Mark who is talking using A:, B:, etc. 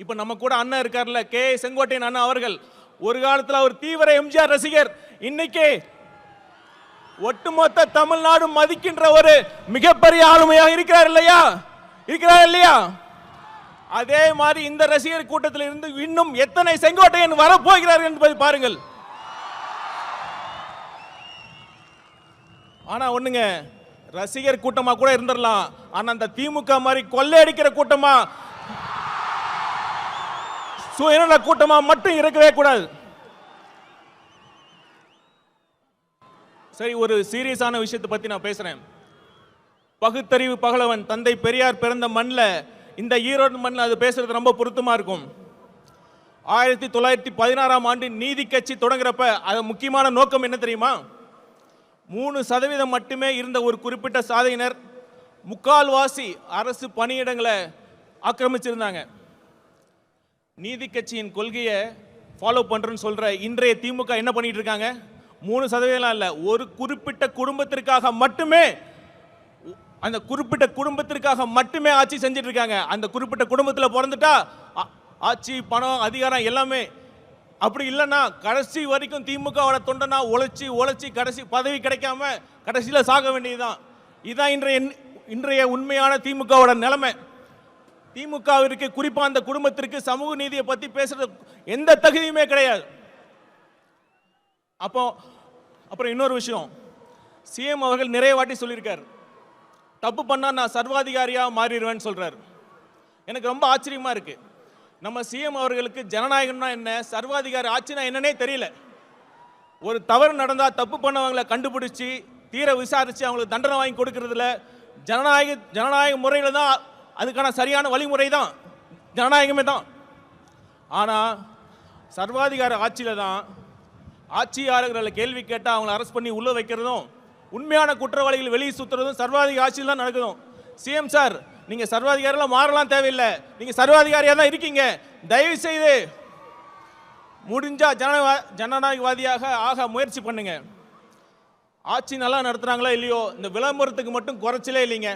A: இப்ப நம்ம கூட அண்ணன் இருக்கார்ல, கே செங்கோட்டையன் அண்ணா அவர்கள், ஒரு காலத்தில் அவர் தீவிர எம்ஜிஆர் ரசிகர், இன்னைக்கு ஒட்டுமொத்த தமிழ்நாடு மதிக்கின்ற ஒரு மிகப்பெரிய ஆளுமையாக இருக்கிறார் இல்லையா? இருக்கிறார் இல்லையா? அதே மாதிரி இந்த ரசிகர் கூட்டத்தில் இருந்து இன்னும் எத்தனை செங்கோட்டையன் வரப்போகிறார் என்பதை பாருங்கள். ஆனா ஒண்ணுங்க, ரசிகர் கூட்டமா கூட இருந்துடலாம், ஆனா அந்த திமுக மாதிரி கொள்ளையடிக்கிற கூட்டமா, சுயநல கூட்டமா மட்டும் இருக்கவே கூடாது. சரி, ஒரு சீரியஸான விஷயத்தை பத்தி நான் பேசுறேன். பகுத்தறிவு பகலவன் தந்தை பெரியார் பிறந்த மண்ணில், இந்த ஈரோடு மண்ணில் அது பேசுறது ரொம்ப பொருத்தமா இருக்கும். 1916ஆம் ஆண்டு நீதி கட்சி தொடங்குறப்ப அது முக்கியமான நோக்கம் என்ன தெரியுமா? 3% மட்டுமே இருந்த ஒரு குறிப்பிட்ட சாதியினர் முக்கால்வாசி அரசு பணியிடங்களை ஆக்கிரமிச்சிருந்தாங்க. நீதி கட்சியின் கொள்கையை ஃபாலோ பண்றேன்னு சொல்ற இன்றைய திமுக என்ன பண்ணிட்டு இருக்காங்க? 3% இல்ல, ஒரு குறிப்பிட்ட குடும்பத்திற்காக மட்டுமே, அந்த குறிப்பிட்ட குடும்பத்திற்காக மட்டுமே ஆட்சி செஞ்சிட்டு இருக்காங்க. அந்த குறிப்பிட்ட குடும்பத்தில் பிறந்துட்டா ஆட்சி, பணம், அதிகாரம் எல்லாமே. அப்படி இல்லைன்னா கடைசி வரைக்கும் திமுகவோட தொண்டனா உழைச்சி கடைசி பதவி கிடைக்காம கடைசியில் சாக வேண்டியதுதான். இதுதான் இன்றைய உண்மையான திமுகவோட நிலைமை. திமுகவிற்கு குறிப்பா அந்த குடும்பத்திற்கு சமூக நீதியை பத்தி பேசுறது எந்த தகுதியுமே கிடையாது. அப்புறம் இன்னொரு விஷயம், சிஎம் அவர்கள் நிறைய வாட்டி சொல்லியிருக்கார், தப்பு பண்ணா நான் சர்வாதிகாரியா மாறிடுவேன்னு சொல்றாரு. எனக்கு ரொம்ப ஆச்சரியமா இருக்கு. நம்ம சிஎம் அவர்களுக்கு ஜனநாயகம்னா என்ன, சர்வாதிகாரி ஆட்சினா என்னன்னே தெரியல. ஒரு தவறு நடந்தா தப்பு பண்ணவங்களை கண்டுபிடிச்சி தீர விசாரிச்சு அவங்களுக்கு தண்டனை வாங்கி கொடுக்கறதுல ஜனநாயக முறையில தான், அதுக்கான சரியான வழிமுறை தான் ஜனநாயகமே தான். ஆனா சர்வாதிகார ஆட்சியில தான் ஆட்சியாளர்களை கேள்வி கேட்டால் அவங்களை அரெஸ்ட் பண்ணி உள்ள வைக்கிறதும், உண்மையான குற்றவாளிகள் வெளியே சுற்றுறதும் சர்வாதிகார ஆட்சியில் தான் நடக்குதும். சிஎம் சார், நீங்க சர்வாதிகாரிலாம் மாறலாம் தேவையில்லை, நீங்க சர்வாதிகாரியாக தான் இருக்கீங்க. தயவு செய்து முடிஞ்சா ஜனநாயகவாதியாக ஆக முயற்சி பண்ணுங்க. ஆட்சி நல்லா நடத்துறாங்களா இல்லையோ, இந்த விளம்பரத்துக்கு மட்டும் குறைச்சலே இல்லைங்க.